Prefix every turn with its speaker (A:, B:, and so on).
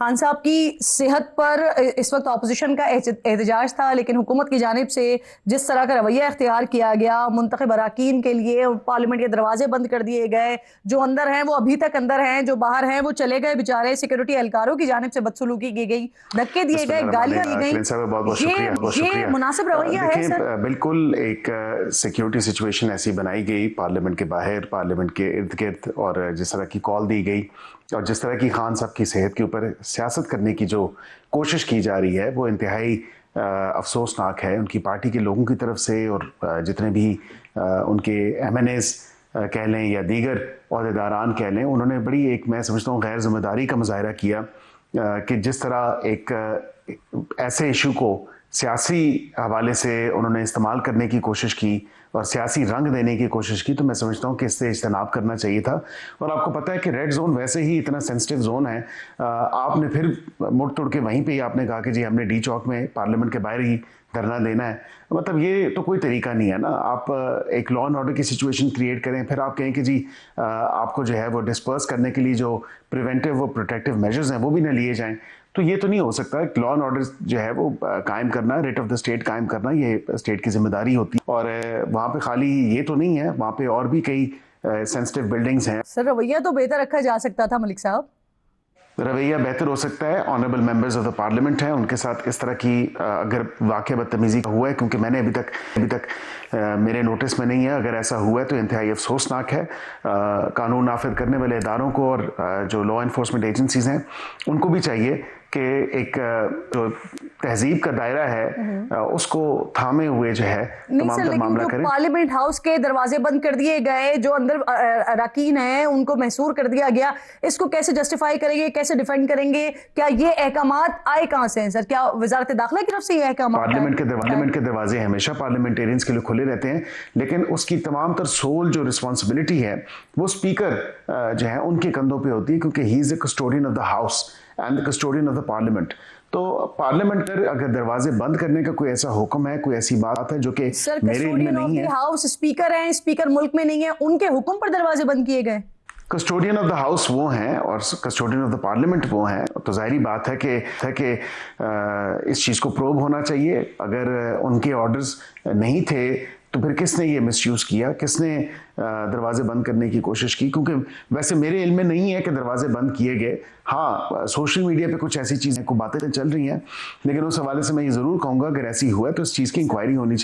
A: खान साहब की सेहत पर इस वक्त अपोजिशन का एहतजाज था, लेकिन हुकूमत की जानिब से जिस तरह का रवैया इख्तियार किया गया, मुंतखब अरकान के लिए पार्लियामेंट के दरवाजे बंद कर दिए गए, जो अंदर हैं वो अभी तक अंदर हैं, जो बाहर हैं वो चले गए बेचारे, सिक्योरिटी एहलकारों की जानिब से बदसलूकी की गई, धक्के दिए गए, गालियां दी गई।
B: बहुत बहुत
A: ये
B: शुक्रिया, बहुत
A: ये
B: शुक्रिया।
A: मुनासिब रवैया है सर?
B: बिल्कुल एक सिक्योरिटी सिचुएशन ऐसी बनाई गई पार्लियामेंट के बाहर, पार्लियामेंट के इर्द गिर्द, और जिस तरह की कॉल दी गई और जिस तरह की खान साहब की सेहत के ऊपर सियासत करने की जो कोशिश की जा रही है वो इंतहाई अफसोसनाक है उनकी पार्टी के लोगों की तरफ से, और जितने भी उनके MNAs कह लें या दीगर अहदेदारान कह लें, उन्होंने बड़ी एक, मैं समझता हूँ, गैर जिम्मेदारी का मुजाहरा किया कि जिस तरह एक ऐसे इशू को सियासी हवाले से उन्होंने इस्तेमाल करने की कोशिश की और सियासी रंग देने की कोशिश की, तो मैं समझता हूँ कि इससे इज्तनाब करना चाहिए था। और आपको पता है कि रेड जोन वैसे ही इतना सेंसिटिव जोन है, आपने फिर मुड़ तुड़ के वहीं पे ही आपने कहा कि जी हमने डी चौक में पार्लियामेंट के बाहर ही धरना देना है। मतलब ये तो कोई तरीका नहीं है ना। आप एक लॉ एंड ऑर्डर की सिचुएशन क्रिएट करें, फिर आप कहें कि जी आपको जो है वो डिस्पर्स करने के लिए जो प्रिवेंटिव वो प्रोटेक्टिव मेजर्स हैं वो भी ना लिए जाएं, तो ये तो नहीं हो सकता। लॉ एंड ऑर्डर जो है वो कायम करना, रेट ऑफ द स्टेट कायम करना, ये स्टेट की जिम्मेदारी होती है। और वहाँ पे खाली ये तो नहीं है, वहाँ पे और भी कई सेंसिटिव बिल्डिंग्स हैं।
A: सर रवैया तो बेहतर रखा जा सकता था मलिक साहब।
B: रवैया बेहतर हो सकता है, honourable members of the parliament हैं, उनके साथ इस तरह की अगर वाकया बदतमीजी हुआ है, क्योंकि मैंने अभी तक मेरे नोटिस में नहीं है, अगर ऐसा हुआ है तो इंतहाई अफसोसनाक है। कानून नाफिज करने वाले इदारों को और जो लॉ एनफोर्समेंट एजेंसीज हैं उनको भी चाहिए कि एक जो तहजीब का दायरा है उसको थामे हुए जो है तमाम मामला करें।
A: पार्लियामेंट हाउस के दरवाजे बंद कर दिए गए, जो अंदर अरकान हैं उनको महसूर कर दिया गया, इसको कैसे जस्टिफाई करेंगे, कैसे डिफेंड करेंगे? क्या ये अहकामात आए कहां से हैं सर? क्या वजारत दाखिला की तरफ से ये अहकामात?
B: पार्लियामेंट के दरवाजे हमेशा पार्लियामेंटेरियंस के लिए खुले रहते हैं, लेकिन उसकी तमाम तर सोल जो रिस्पॉन्सिबिलिटी है वो स्पीकर जो है उनके कंधों पर होती है, क्योंकि he is the custodian of the house and the custodian of the parliament. तो पार्लियामेंट पर अगर दरवाजे बंद करने का कोई ऐसा हुक्म है, कोई ऐसी बात है जो कि मेरे इल्म में नहीं है।
A: हाउस स्पीकर हैं, स्पीकर मुल्क में नहीं है, उनके हुक्म पर दरवाजे बंद किए गए।
B: कस्टोडियन ऑफ द हाउस वो हैं और कस्टोडियन ऑफ द पार्लियामेंट वो हैं, तो जाहिर बात है कि इस चीज़ को प्रोब होना चाहिए। अगर उनके ऑर्डर्स नहीं थे तो फिर किसने ये मिसयूज़ किया, किसने दरवाजे बंद करने की कोशिश की? क्योंकि वैसे मेरे इल्म में नहीं है कि दरवाजे बंद किए गए। हाँ, सोशल मीडिया पे कुछ ऐसी चीज़ें को बातें चल रही हैं, लेकिन उस हवाले से मैं ये ज़रूर कहूँगा अगर ऐसी हुआ तो इस चीज़ की इंक्वायरी होनी चाहिए।